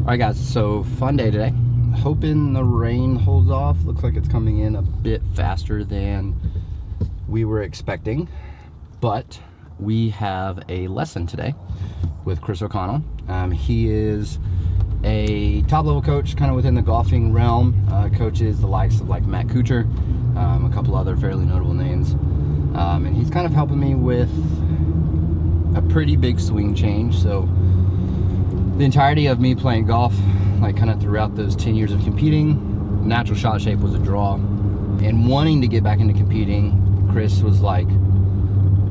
Alright guys, so fun day today. Hoping the rain holds off. Looks like it's coming in a bit faster than we were expecting. But we have a lesson today with Chris O'Connell. He is a top level coach kind of within the golfing realm. Coaches the likes of like Matt Kuchar, a couple other fairly notable names. And he's kind of helping me with a pretty big swing change. So the entirety of me playing golf, like kind of throughout those 10 years of competing, natural shot shape was a draw. And wanting to get back into competing, Chris was like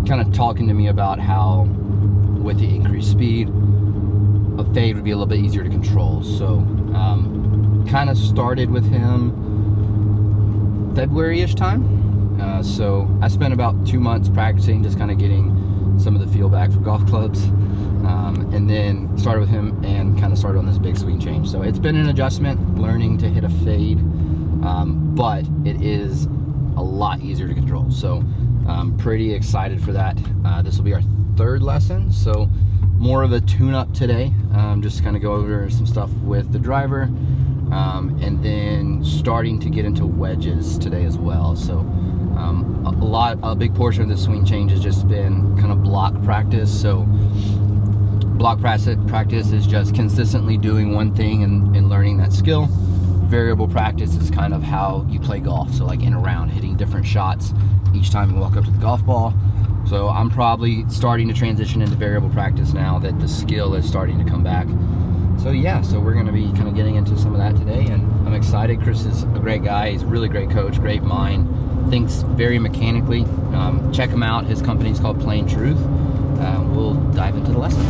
kind of talking to me about how with the increased speed, a fade would be a little bit easier to control. So kind of started with him February-ish time. So I spent about 2 months practicing, just kind of getting some of the feel back for golf clubs. And then started with him and kind of started on this big swing change. So it's been an adjustment, learning to hit a fade, but it is a lot easier to control. So I'm pretty excited for that. This will be our third lesson, so more of a tune-up today. Just kind of go over some stuff with the driver, and then starting to get into wedges today as well. So a big portion of the swing change has just been kind of block practice. So block practice is just consistently doing one thing and learning that skill. Variable practice is kind of how you play golf. So like in a round, hitting different shots each time you walk up to the golf ball. So I'm probably starting to transition into variable practice now that the skill is starting to come back. So yeah, so we're going to be kind of getting into some of that today, and I'm excited. Chris is a great guy. He's a really great coach, great mind, thinks very mechanically. Check him out. His company is called Plain Truth. We'll dive into the lesson.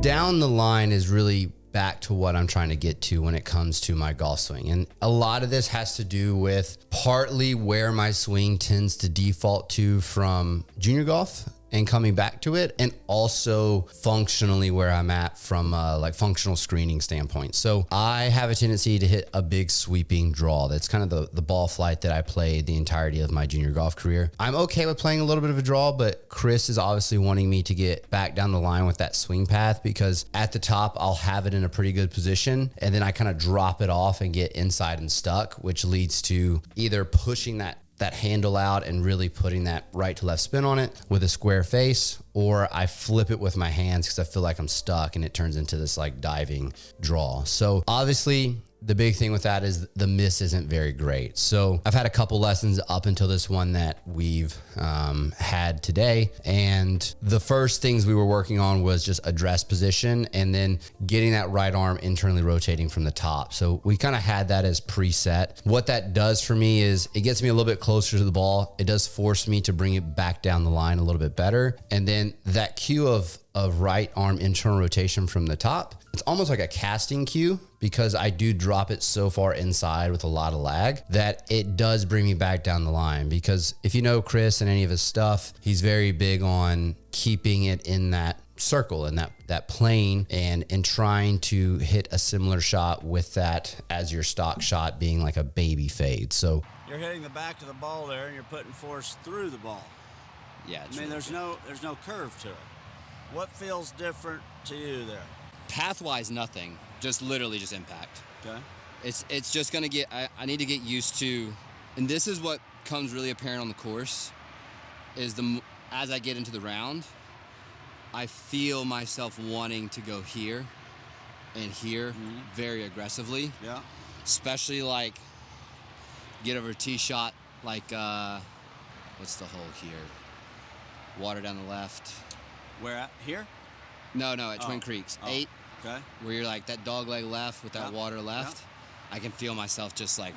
Down the line is really back to what I'm trying to get to when it comes to my golf swing. And a lot of this has to do with partly where my swing tends to default to from junior golf and coming back to it, and also functionally where I'm at from like functional screening standpoint. So I have a tendency to hit a big sweeping draw. That's kind of the ball flight that I played the entirety of my junior golf career. I'm okay with playing a little bit of a draw, but Chris is obviously wanting me to get back down the line with that swing path, because at the top, I'll have it in a pretty good position, and then I kind of drop it off and get inside and stuck, which leads to either pushing that handle out and really putting that right to left spin on it with a square face, or I flip it with my hands because I feel like I'm stuck and it turns into this like diving draw. So obviously the big thing with that is the miss isn't very great. So I've had a couple lessons up until this one that we've had today. And the first things we were working on was just address position and then getting that right arm internally rotating from the top. So we kind of had that as preset. What that does for me is it gets me a little bit closer to the ball. It does force me to bring it back down the line a little bit better. And then that cue of right arm internal rotation from the top, it's almost like a casting cue, because I do drop it so far inside with a lot of lag that it does bring me back down the line. Because if you know Chris and any of his stuff, he's very big on keeping it in that circle and that plane and trying to hit a similar shot with that as your stock shot being like a baby fade. So you're hitting the back of the ball there and you're putting force through the ball. Yeah, I mean, there's no curve to it. What feels different to you there? Path-wise, nothing. Just literally just impact. Okay. It's just gonna get. I need to get used to, and this is what comes really apparent on the course. Is as I get into the round, I feel myself wanting to go here and here very aggressively. Yeah. Especially like get over a tee shot like what's the hole here? Water down the left. Where at? Here? No, at Twin Creeks. 8. Okay. Where you're like that dog leg left with that water left. I can feel myself just like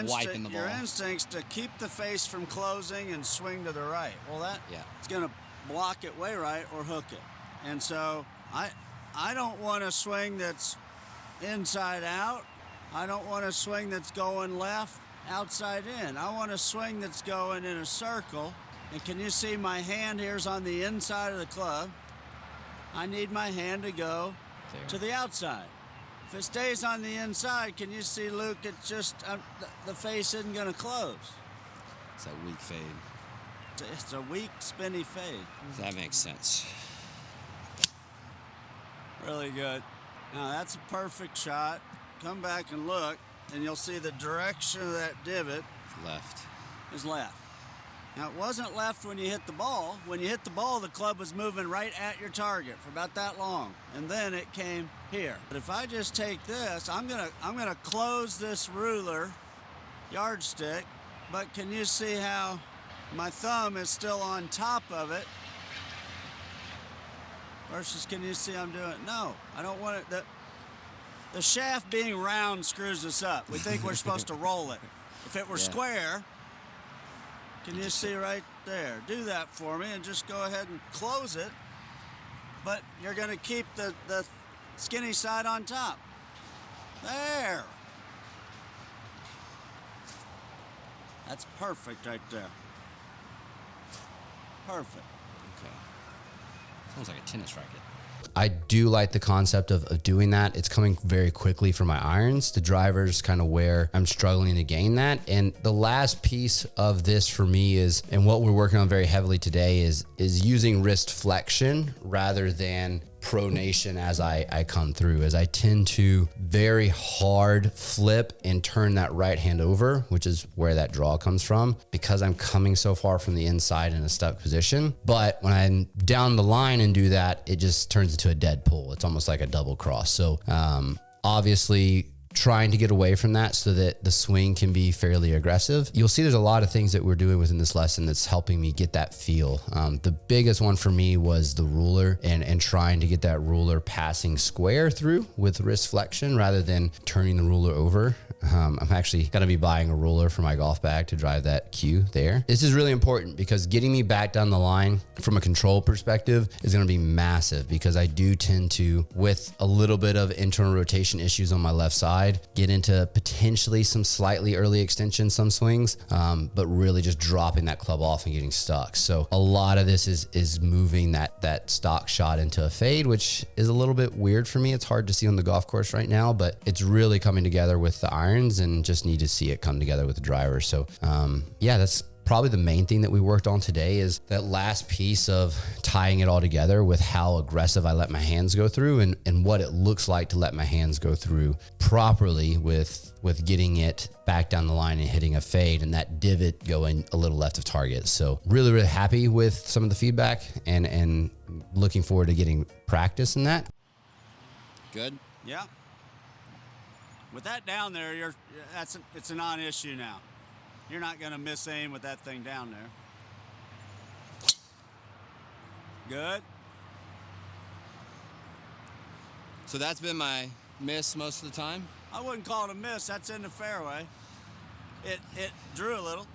wiping the ball. Your instinct's to keep the face from closing and swing to the right. Well, it's going to block it way right or hook it. And so I don't want a swing that's inside out. I don't want a swing that's going left. outside in. I want a swing that's going in a circle. And can you see my hand here's on the inside of the club? I need my hand to go to the outside. If it stays on the inside, can you see, Luke, it's just, the face isn't going to close. It's a weak fade. It's a weak, spinny fade. That makes sense. Really good. Now, that's a perfect shot. Come back and look, and you'll see the direction of that divot Left. is left. Now, it wasn't left when you hit the ball. When you hit the ball, the club was moving right at your target for about that long, and then it came here. But if I just take this, I'm gonna close this ruler yardstick, but can you see how my thumb is still on top of it? Versus, can you see I'm doing it? No, I don't want it. The shaft being round screws us up. We think we're supposed to roll it. If it were square, can you see right there? Do that for me and just go ahead and close it. But you're going to keep the skinny side on top. There. That's perfect right there. Perfect. Okay. Sounds like a tennis racket. I do like the concept of doing that. It's coming very quickly for my irons. The driver's kind of where I'm struggling to gain that. And the last piece of this for me is, and what we're working on very heavily today is using wrist flexion rather than pronation as I come through, as I tend to very hard flip and turn that right hand over, which is where that draw comes from, because I'm coming so far from the inside in a stuck position. But when I'm down the line and do that, it just turns into a dead pull. It's almost like a double cross. So obviously trying to get away from that so that the swing can be fairly aggressive. You'll see there's a lot of things that we're doing within this lesson that's helping me get that feel. The biggest one for me was the ruler and trying to get that ruler passing square through with wrist flexion rather than turning the ruler over. I'm actually going to be buying a ruler for my golf bag to drive that cue there. This is really important because getting me back down the line from a control perspective is going to be massive, because I do tend to, with a little bit of internal rotation issues on my left side, get into potentially some slightly early extension, some swings, but really just dropping that club off and getting stuck. So a lot of this is moving that stock shot into a fade, which is a little bit weird for me. It's hard to see on the golf course right now, but it's really coming together with the irons, and just need to see it come together with the driver. So yeah, that's probably the main thing that we worked on today, is that last piece of tying it all together with how aggressive I let my hands go through and what it looks like to let my hands go through properly with getting it back down the line and hitting a fade and that divot going a little left of target. So really, really happy with some of the feedback and looking forward to getting practice in that. Good? Yeah. With that down there, it's a non-issue now. You're not going to miss aim with that thing down there. Good. So that's been my miss most of the time? I wouldn't call it a miss. That's in the fairway. It drew a little.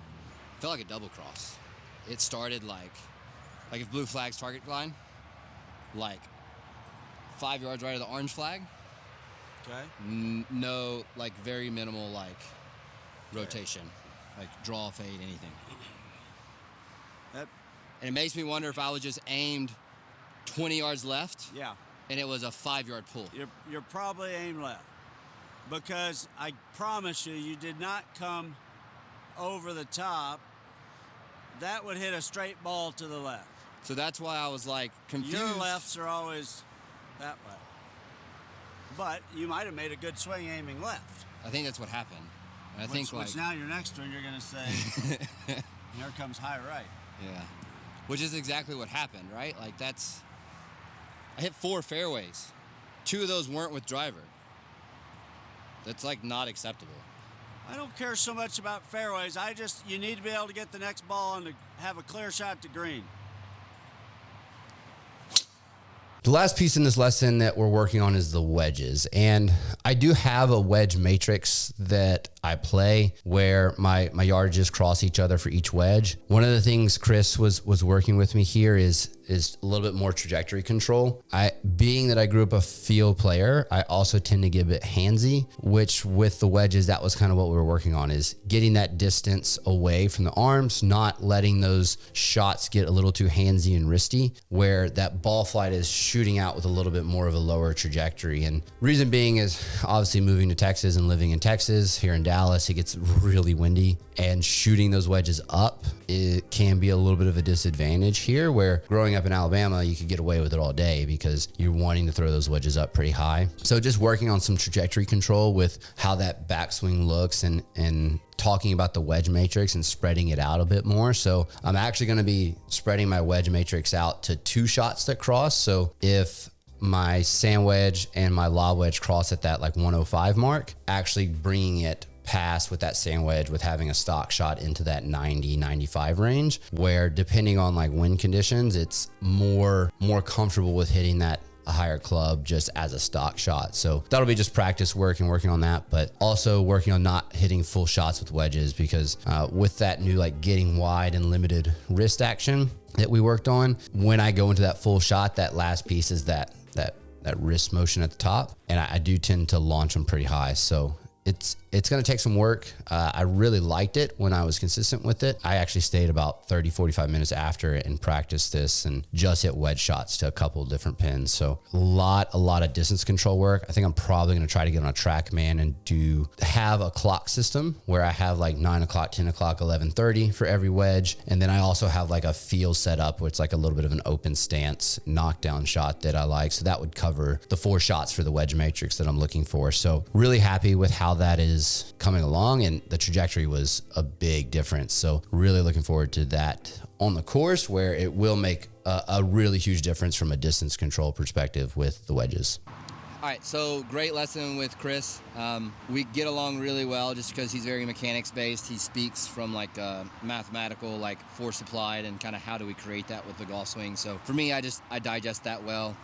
Felt like a double cross. It started like if blue flag's target line, like 5 yards right of the orange flag. Okay. No, like very minimal, like rotation, like draw, fade, anything. And it makes me wonder if I was just aimed 20 yards left. Yeah. And it was a 5-yard pull. You're probably aimed left, because I promise you did not come over the top. That would hit a straight ball to the left. So that's why I was like confused. Your lefts are always that way. But you might have made a good swing aiming left. I think that's what happened. And I think which now your next one you're going to say, here comes high right. Yeah. Which is exactly what happened, right? Like I hit 4 fairways. 2 of those weren't with driver. That's like not acceptable. I don't care so much about fairways. You need to be able to get the next ball and to have a clear shot to green. The last piece in this lesson that we're working on is the wedges. And I do have a wedge matrix that I play where my yardages cross each other for each wedge. One of the things Chris was working with me here is is a little bit more trajectory control. Being that I grew up a field player, I also tend to get a bit handsy, which with the wedges, that was kind of what we were working on, is getting that distance away from the arms, not letting those shots get a little too handsy and wristy, where that ball flight is shooting out with a little bit more of a lower trajectory. And reason being is obviously moving to Texas and living in Texas, here in Dallas, it gets really windy, and shooting those wedges up, it can be a little bit of a disadvantage here, where growing up in Alabama, you could get away with it all day because you're wanting to throw those wedges up pretty high. So just working on some trajectory control with how that backswing looks, and talking about the wedge matrix and spreading it out a bit more. So I'm actually going to be spreading my wedge matrix out to 2 shots that cross. So if my sand wedge and my lob wedge cross at that like 105 mark, actually bringing it past with that sand wedge with having a stock shot into that 90-95 range, where depending on like wind conditions, it's more comfortable with hitting that a higher club just as a stock shot. So that'll be just practice work and working on that, but also working on not hitting full shots with wedges, because with that new like getting wide and limited wrist action that we worked on, when I go into that full shot, that last piece is that wrist motion at the top, and I do tend to launch them pretty high. So it's going to take some work. I really liked it when I was consistent with it. I actually stayed about 30-45 minutes after it and practiced this and just hit wedge shots to a couple of different pins. So a lot of distance control work. I think I'm probably going to try to get on a TrackMan and have a clock system where I have like 9 o'clock, 10 o'clock, 11:30 for every wedge. And then I also have like a feel set up where it's like a little bit of an open stance knockdown shot that I like. So that would cover the 4 shots for the wedge matrix that I'm looking for. So really happy with how that is coming along, and the trajectory was a big difference. So really looking forward to that on the course, where it will make a really huge difference from a distance control perspective with the wedges. All right, so great lesson with Chris. We get along really well just because he's very mechanics based. He speaks from like mathematical, like force applied, and kind of how do we create that with the golf swing. So for me, I digest that well.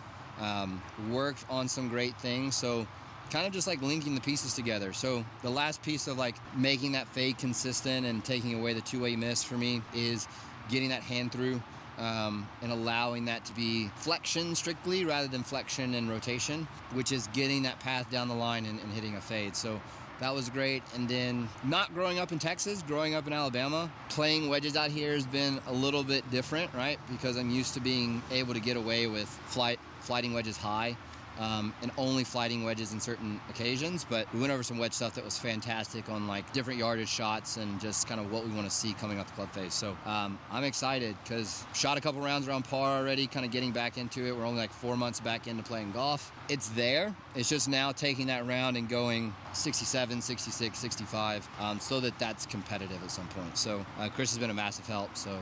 Worked on some great things. So kind of just like linking the pieces together. So the last piece of like making that fade consistent and taking away the two-way miss for me is getting that hand through and allowing that to be flexion strictly rather than flexion and rotation, which is getting that path down the line and hitting a fade. So that was great. And then not growing up in Texas, growing up in Alabama, playing wedges out here has been a little bit different, right? Because I'm used to being able to get away with flighting wedges high. And only flighting wedges in certain occasions, but we went over some wedge stuff that was fantastic on like different yardage shots and just kind of what we want to see coming off the club face. So I'm excited because shot a couple rounds around par already, kind of getting back into it. We're only like 4 months back into playing golf. It's there. It's just now taking that round and going 67, 66, 65, so that's competitive at some point. So Chris has been a massive help. So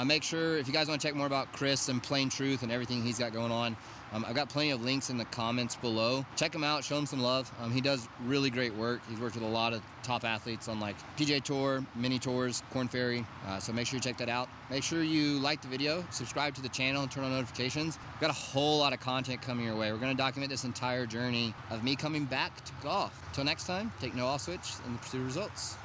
make sure if you guys want to check more about Chris and Plain Truth and everything he's got going on, I've got plenty of links in the comments below. Check him out, show him some love. He does really great work. He's worked with a lot of top athletes on like PGA Tour, mini tours, Korn Ferry. So make sure you check that out. Make sure you like the video, subscribe to the channel, and turn on notifications. We've got a whole lot of content coming your way. We're going to document this entire journey of me coming back to golf. Till next time, take no off switch and pursue results.